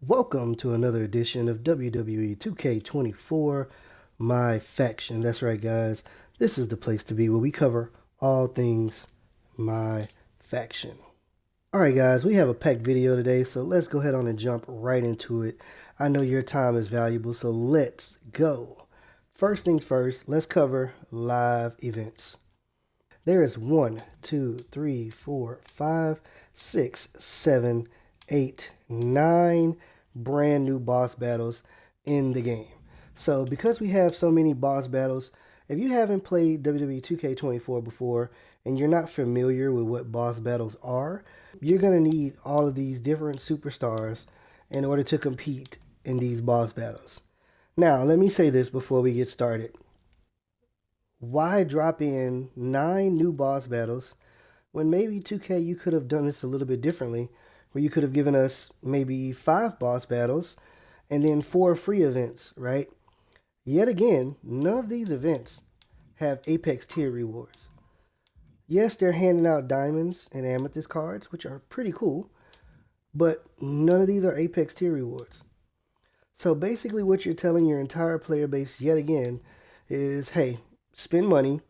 Welcome to another edition of WWE 2K24, My Faction. That's right, guys. This is the place to be where we cover all things My Faction. All right, guys, we have a packed video today, so let's go ahead on and jump right into it. I know your time is valuable, so let's go. First things first, let's cover live events. There is 1, 2, 3, 4, 5, 6, 7, 8, 9 brand new boss battles in the game. So because we have so many boss battles, if you haven't played WWE 2K24 before and you're not familiar with what boss battles are, you're going to need all of these different superstars in order to compete in these boss battles. Now, let me say this before we get started. Why drop in 9 new boss battles when maybe 2K you could have done this a little bit differently, where you could have given us maybe 5 boss battles and then 4 free events, right? Yet again, none of these events have Apex tier rewards. Yes, they're handing out diamonds and amethyst cards, which are pretty cool, but none of these are Apex tier rewards. So basically what you're telling your entire player base yet again is, hey, spend money,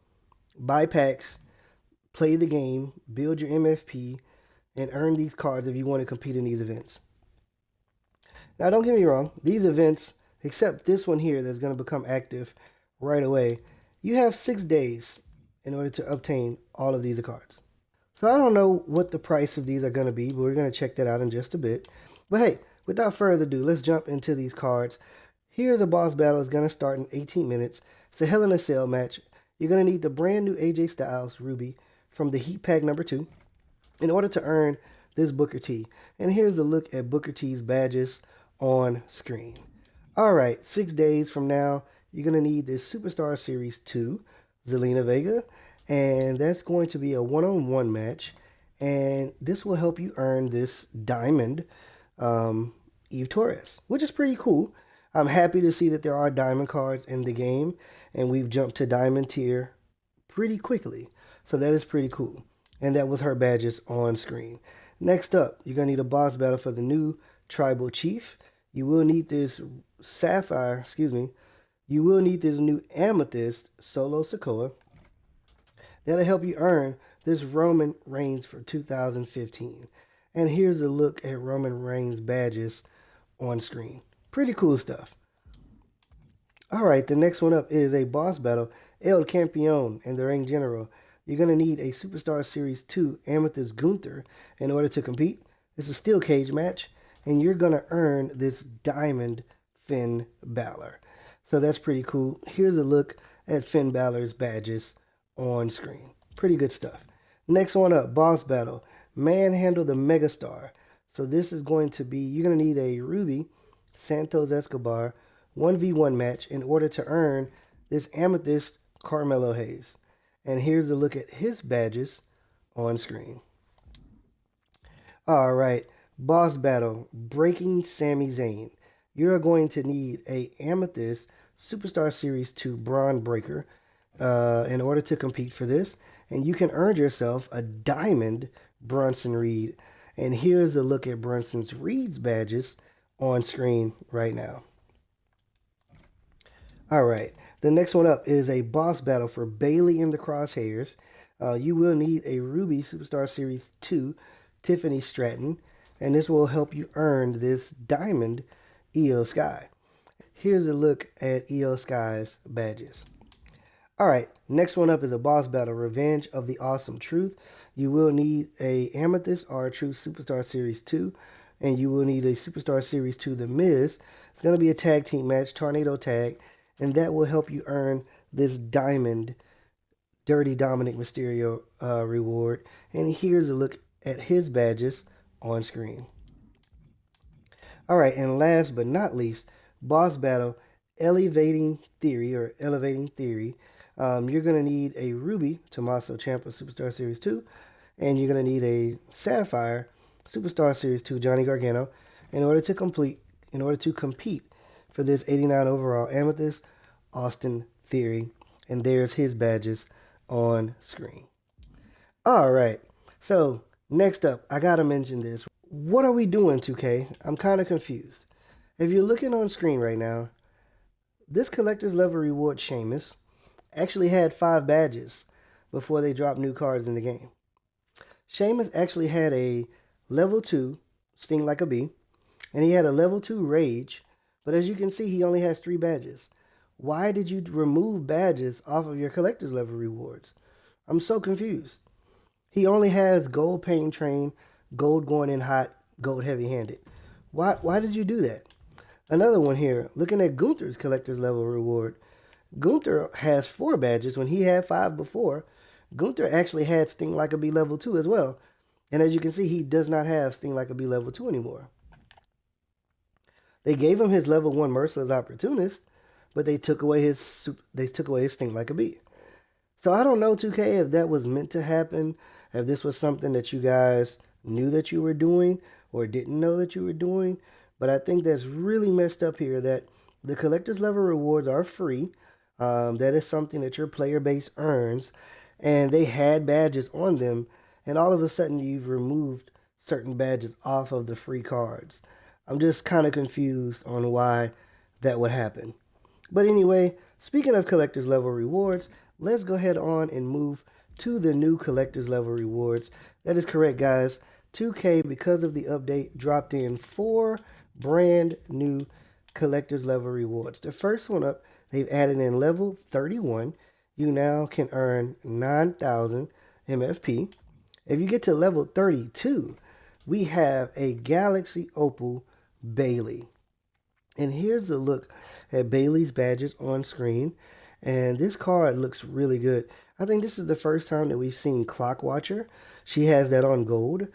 buy packs, play the game, build your MFP, and earn these cards if you want to compete in these events. Now, don't get me wrong, these events, except this one here that's going to become active right away, you have 6 days in order to obtain all of these cards. So I don't know what the price of these are going to be, but we're going to check that out in just a bit. But hey, without further ado, let's jump into these cards. Here's a boss battle. It's going to start in 18 minutes. It's a Hell in a Cell match. You're going to need the brand new AJ Styles Ruby from the Heat Pack number 2 in order to earn this Booker T. And here's a look at Booker T's badges on screen. All right, 6 days from now, you're going to need this Superstar Series 2, Zelina Vega, and that's going to be a one-on-one match, and this will help you earn this Diamond Eve Torres, which is pretty cool. I'm happy to see that there are Diamond cards in the game, and we've jumped to Diamond tier pretty quickly, so that is pretty cool. And that was her badges on screen. Next up, you're going to need a boss battle for the new Tribal Chief. You will need this you will need this new Amethyst Solo Sokoa. That'll help you earn this Roman Reigns for 2015. And here's a look at Roman Reigns badges on screen. Pretty cool stuff. All right, the next one up is a boss battle, El Campeon and the Ring General. You're going to need a Superstar Series 2 Amethyst Gunther in order to compete. It's a steel cage match, and you're going to earn this Diamond Finn Balor. So that's pretty cool. Here's a look at Finn Balor's badges on screen. Pretty good stuff. Next one up, boss battle, Manhandle the Megastar. So this is going to be, you're going to need a Ruby Santos Escobar 1v1 match in order to earn this Amethyst Carmelo Hayes. And here's a look at his badges on screen. All right, boss battle, Breaking Sami Zayn. You're going to need a Amethyst Superstar Series 2 Braun Breaker in order to compete for this. And you can earn yourself a Diamond Bronson Reed. And here's a look at Bronson Reed's badges on screen right now. All right, the next one up is a boss battle for Bayley in the Crosshairs. You will need a Ruby Superstar Series 2 Tiffany Stratton, and this will help you earn this Diamond Io Sky. Here's a look at Io Sky's badges. All right, next one up is a boss battle, Revenge of the Awesome Truth. You will need a Amethyst R-Truth Superstar Series 2, and you will need a Superstar Series 2 The Miz. It's going to be a tag team match, Tornado Tag, and that will help you earn this Diamond Dirty Dominic Mysterio reward. And here's a look at his badges on screen. All right, and last but not least, boss battle, Elevating Theory. You're going to need a Ruby Tommaso Ciampa Superstar Series 2, and you're going to need a Sapphire Superstar Series 2 Johnny Gargano in order to compete for this 89 overall Amethyst Austin Theory. And there's his badges on screen. All right, so next up, I got to mention this. What are we doing, 2K? I'm kind of confused. If you're looking on screen right now, this collector's level reward Sheamus actually had 5 badges before they dropped new cards in the game. Sheamus actually had a level 2 Sting Like a Bee, and he had a level 2 Rage, but as you can see, he only has 3 badges. Why did you remove badges off of your collector's level rewards? I'm so confused. He only has gold Pain Train, gold going in hot, gold heavy handed. Why did you do that? Another one here, looking at Gunther's collector's level reward. Gunther has 4 badges when he had 5 before. Gunther actually had Sting Like a Bee level 2 as well. And as you can see, he does not have Sting Like a Bee level 2 anymore. They gave him his level 1 Merciless Opportunist, but they took away his Sting Like a Bee. So I don't know, 2K, if that was meant to happen, if this was something that you guys knew that you were doing or didn't know that you were doing. But I think that's really messed up here that the collector's level rewards are free. That is something that your player base earns. And they had badges on them. And all of a sudden you've removed certain badges off of the free cards. I'm just kind of confused on why that would happen. But anyway, speaking of collector's level rewards, let's go ahead on and move to the new collector's level rewards. That is correct, guys. 2K, because of the update, dropped in 4 brand new collector's level rewards. The first one up, they've added in level 31. You now can earn 9,000 MFP. If you get to level 32, we have a Galaxy Opal Bailey. And here's a look at Bailey's badges on screen. And this card looks really good. I think this is the first time that we've seen Clockwatcher. She has that on gold.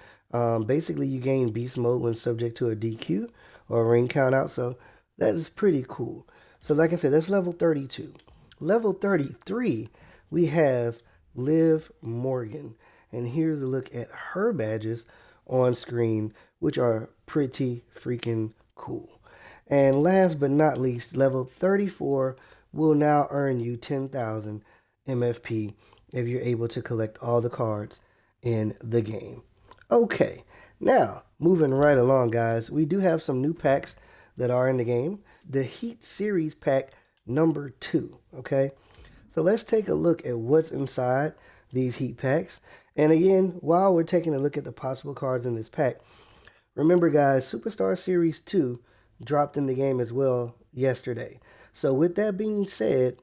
Basically, you gain beast mode when subject to a DQ or a ring count out. So that is pretty cool. So like I said, that's level 32. Level 33, we have Liv Morgan. And here's a look at her badges on screen, which are pretty freaking cool. And last but not least, level 34 will now earn you 10,000 MFP if you're able to collect all the cards in the game. Okay, now moving right along, guys, we do have some new packs that are in the game. The Heat Series pack number 2, okay? So let's take a look at what's inside these Heat packs. And again, while we're taking a look at the possible cards in this pack, remember, guys, Superstar Series 2 dropped in the game as well yesterday. So with that being said,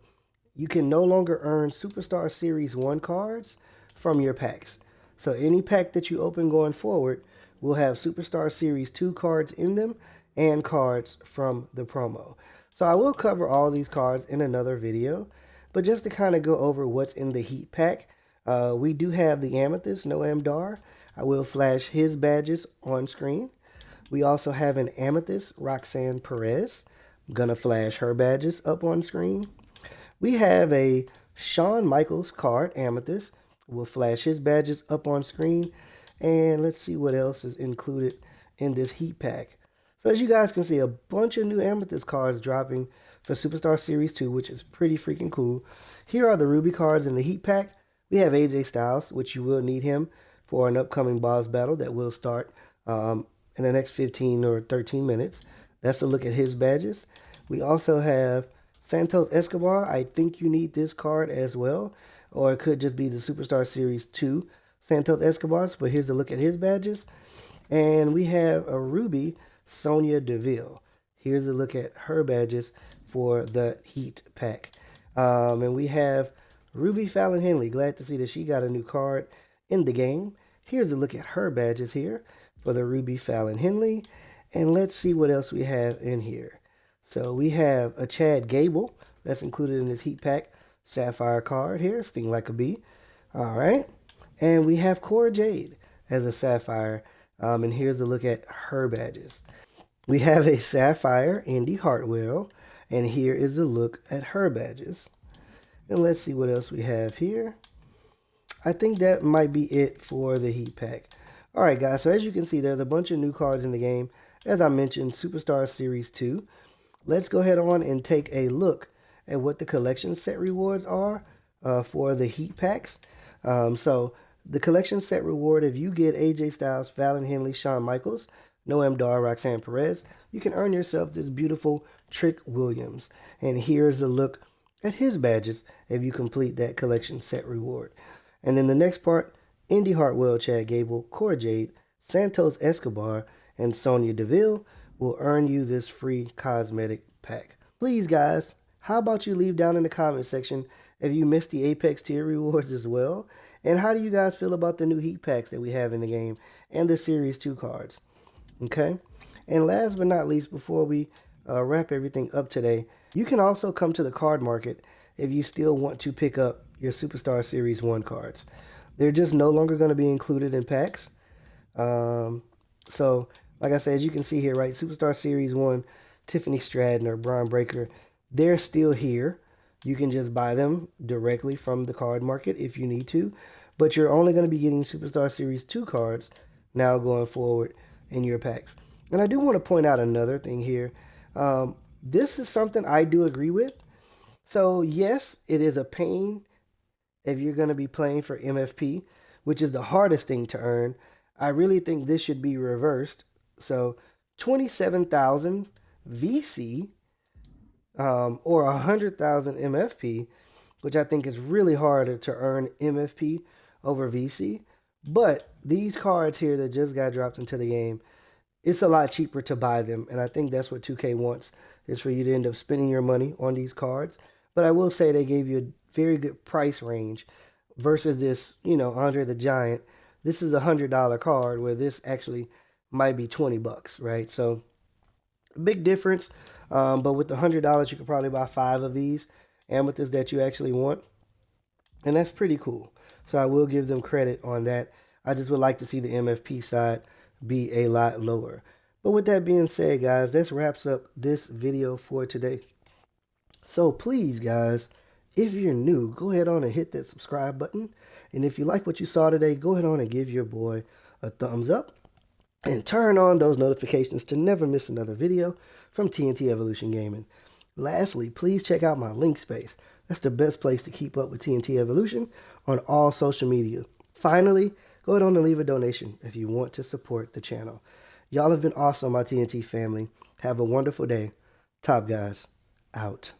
you can no longer earn Superstar Series 1 cards from your packs. So any pack that you open going forward will have Superstar Series 2 cards in them and cards from the promo. So I will cover all these cards in another video, but just to kind of go over what's in the Heat pack, we do have the Amethyst Noam Dar. I will flash his badges on screen. We also have an Amethyst Roxanne Perez. I'm going to flash her badges up on screen. We have a Shawn Michaels card, Amethyst. We'll flash his badges up on screen. And let's see what else is included in this Heat pack. So as you guys can see, a bunch of new Amethyst cards dropping for Superstar Series 2, which is pretty freaking cool. Here are the Ruby cards in the Heat pack. We have AJ Styles, which you will need him for an upcoming boss battle that will start in the next 15 or 13 minutes. That's a look at his badges. We also have Santos Escobar. I think you need this card as well, or it could just be the Superstar Series 2 Santos Escobars, but here's a look at his badges. And we have a Ruby Sonya Deville. Here's a look at her badges for the Heat pack. And we have Ruby Fallon Henley. Glad to see that she got a new card in the game. Here's a look at her badges here for the Ruby Fallon Henley. And let's see what else we have in here. So we have a Chad Gable. That's included in this Heat pack. Sapphire card here, Sting Like a Bee. All right. And we have Cora Jade as a Sapphire. And here's a look at her badges. We have a Sapphire Indy Hartwell. And here is a look at her badges. And let's see what else we have here. I think that might be it for the Heat pack. All right, guys. So as you can see, there's a bunch of new cards in the game. As I mentioned, Superstar Series 2. Let's go ahead on and take a look at what the collection set rewards are for the Heat packs. So The collection set reward, if you get AJ Styles, Fallon Henley, Shawn Michaels, Noam Dar, Roxanne Perez, you can earn yourself this beautiful Trick Williams. And here's a look at his badges if you complete that collection set reward. And then the next part, Indy Hartwell, Chad Gable, Cora Jade, Santos Escobar, and Sonya Deville will earn you this free cosmetic pack. Please, guys, how about you leave down in the comment section if you missed the Apex tier rewards as well? And how do you guys feel about the new heat packs that we have in the game and the Series 2 cards? Okay? And last but not least, before we wrap everything up today, you can also come to the card market if you still want to pick up your Superstar Series 1 cards. They're just no longer going to be included in packs. So, like I said, as you can see here, right, Superstar Series 1, Tiffany Stratton or Braun Breaker, they're still here. You can just buy them directly from the card market if you need to. But you're only going to be getting Superstar Series 2 cards now going forward in your packs. And I do want to point out another thing here. This is something I do agree with. So, yes, it is a pain if you're going to be playing for MFP, which is the hardest thing to earn. I really think this should be reversed. So, 27,000 VC or 100,000 MFP, which I think is really harder to earn MFP over VC. But these cards here that just got dropped into the game, it's a lot cheaper to buy them. And I think that's what 2K wants, is for you to end up spending your money on these cards. But I will say they gave you a very good price range versus this, Andre the Giant. This is a $100 card where this actually might be 20 bucks, right? So big difference. But with the $100, you could probably buy 5 of these amethysts that you actually want. And that's pretty cool. So I will give them credit on that. I just would like to see the MFP side be a lot lower. But with that being said, guys, this wraps up this video for today. So please, guys, if you're new, go ahead on and hit that subscribe button. And if you like what you saw today, go ahead on and give your boy a thumbs up. And turn on those notifications to never miss another video from TNT Evolution Gaming. Lastly, please check out my link space. That's the best place to keep up with TNT Evolution on all social media. Finally, go ahead on and leave a donation if you want to support the channel. Y'all have been awesome, my TNT family. Have a wonderful day. Top Guys, out.